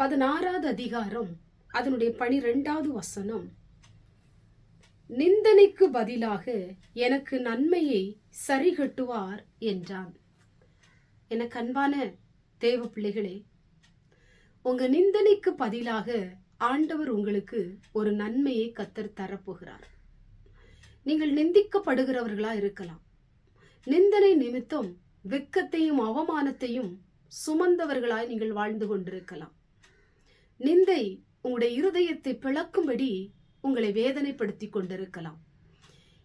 16வது அதிகாரம் அதனுடைய 12வது வசனம், நிந்தனைக்கு பதிலாக எனக்கு நன்மையை சரிகட்டுவார் என்றான். எனக்கு அன்பான தேவ பிள்ளைகளே, உங்க நிந்தனைக்கு பதிலாக ஆண்டவர் உங்களுக்கு ஒரு நன்மையை கத்தர் தரப்போகிறார். நீங்கள் நிந்திக்கப்படுகிறவர்களா இருக்கலாம். நிந்தனை நிமித்தம் வெட்கத்தையும் அவமானத்தையும் சுமந்தவர்களாய் நீங்கள் வாழ்ந்து கொண்டிருக்கலாம். நிந்தை உங்களுடைய இருதயத்தை பிளக்கும்படி உங்களை வேதனைப்படுத்தி கொண்டிருக்கலாம்.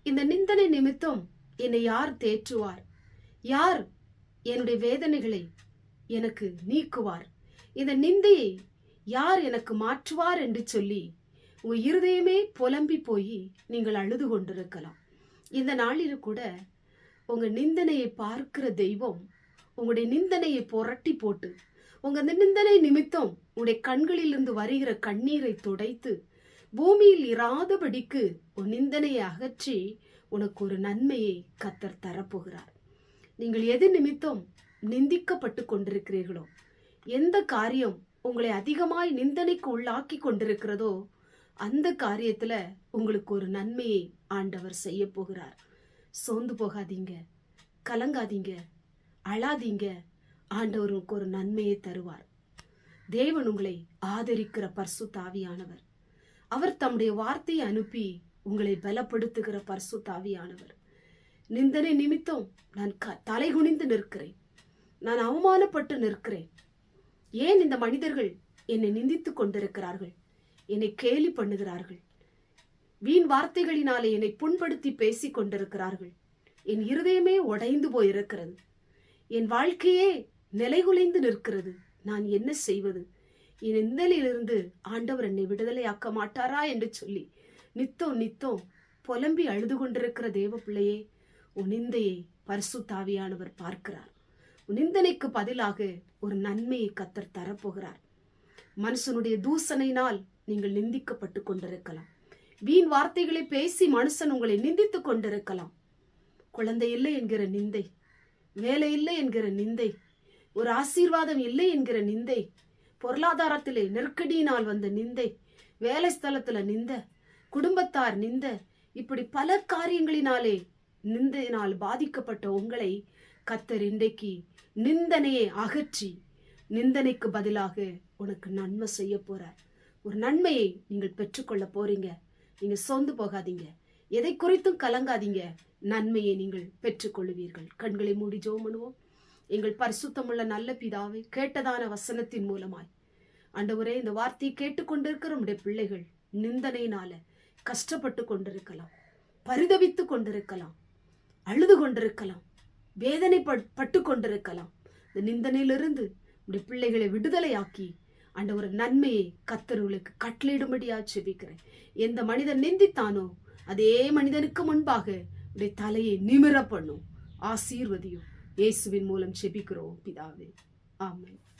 இந்த நிந்தனை நிமித்தம் என்னை யார் தேற்றுவார், யார் என்னுடைய வேதனைகளை எனக்கு நீக்குவார், இந்த நிந்தையை யார் எனக்கு மாற்றுவார் என்று சொல்லி உங்க இருதயமே புலம்பி போய் நீங்கள் அழுது கொண்டிருக்கலாம். இந்த நாளில் கூட உங்க நிந்தனையை பார்க்கிற தெய்வம் உங்களுடைய நிந்தனையை புரட்டி போட்டு, உங்க நிந்தனை நிமித்தம் உங்களுடைய கண்களிலிருந்து வருகிற கண்ணீரை துடைத்து பூமியில் இராதபடிக்கு உன் நிந்தனையை அகற்றி உனக்கு ஒரு நன்மையை கத்தர் தரப்போகிறார். நீங்கள் எது நிமித்தம் நிந்திக்கப்பட்டு கொண்டிருக்கிறீர்களோ, எந்த காரியம் உங்களை அதிகமாய் நிந்தனைக்கு உள்ளாக்கி கொண்டிருக்கிறதோ, அந்த காரியத்துல உங்களுக்கு ஒரு நன்மையை ஆண்டவர் செய்ய போகிறார். சோர்ந்து போகாதீங்க, கலங்காதீங்க, அழாதீங்க. ஆண்டவருக்கு ஒரு நன்மையை தருவார். தேவன் உங்களை ஆதரிக்கிற பரிசுத்த ஆவியானவர். அவர் தம்முடைய வார்த்தையை அனுப்பி உங்களை பலப்படுத்துகிற பரிசுத்த ஆவியானவர். நிந்தனை நிமித்தம் நான் தலைகுனிந்து நிற்கிறேன், நான் அவமானப்பட்டு நிற்கிறேன். ஏன் இந்த மனிதர்கள் என்னை நிந்தித்துக் கொண்டிருக்கிறார்கள், என்னை கேலி பண்ணுகிறார்கள், வீண் வார்த்தைகளினாலே என்னை புண்படுத்தி பேசிக் கொண்டிருக்கிறார்கள். என் இருதயமே உடைந்து போயிருக்கிறது, என் வாழ்க்கையே நிலைகுலைந்து நிற்கிறது. நான் என்ன செய்வது? என் நிந்தனையிலிருந்து ஆண்டவர் என்னை விடுதலையாக்க மாட்டாரா என்று சொல்லி நித்தம் புலம்பி அழுது கொண்டிருக்கிற தேவ பிள்ளையே, உன் நிந்தையை பரிசுத்த ஆவியானவர் பார்க்கிறார். உன் நிந்தனைக்கு பதிலாக ஒரு நன்மையை கத்தர் தரப்போகிறார். மனுஷனுடைய தூசணையினால் நீங்கள் நிந்திக்கப்பட்டு கொண்டிருக்கலாம். வீண் வார்த்தைகளை பேசி மனுஷன் உங்களை நிந்தித்துக் கொண்டிருக்கலாம். குழந்தை இல்லை என்கிற நிந்தை, வேலை இல்லை என்கிற நிந்தை, ஒரு ஆசீர்வாதம் இல்லை என்கிற நிந்தை, பொருளாதாரத்திலே நெருக்கடியினால் வந்த நிந்தை, வேலை ஸ்தலத்துல நிந்த, குடும்பத்தார் நிந்த, இப்படி பல காரியங்களினாலே நிந்தையினால் பாதிக்கப்பட்ட உங்களை கத்தர் இன்றைக்கு நிந்தனையை அகற்றி நிந்தனைக்கு பதிலாக உனக்கு நன்மை செய்ய போறார். ஒரு நன்மையை நீங்கள் பெற்றுக்கொள்ள போறீங்க. நீங்க சோர்ந்து போகாதீங்க, எதை குறித்தும் கலங்காதீங்க. நன்மையை நீங்கள் பெற்றுக்கொள்ளுவீர்கள். கண்களை மூடி ஜெபம் பண்ணுவோம். எங்கள் பரிசுத்தமுள்ள நல்ல பிதாவே, கேட்டதான வசனத்தின் மூலமாய் ஆண்டவரே, இந்த வார்த்தையை கேட்டுக்கொண்டிருக்கிற உடைய பிள்ளைகள் நிந்தனையினால கஷ்டப்பட்டு கொண்டிருக்கலாம், பரிதவித்து கொண்டிருக்கலாம், அழுது கொண்டிருக்கலாம், வேதனைப்பட்டு கொண்டிருக்கலாம். இந்த நிந்தனையிலிருந்து உடைய பிள்ளைகளை விடுதலையாக்கி ஆண்டவர் நன்மையை கத்தர்களுக்கு கட்டளையிடும்படியா செபிக்கிறேன். எந்த மனிதன் நிந்தித்தானோ அதே மனிதனுக்கு முன்பாக உடைய தலையை நிமிர பண்ணும். ஆசீர்வதியும். இயேசுவின் மூலம் செபிக்கிறோம் பிதாவே, ஆமென்.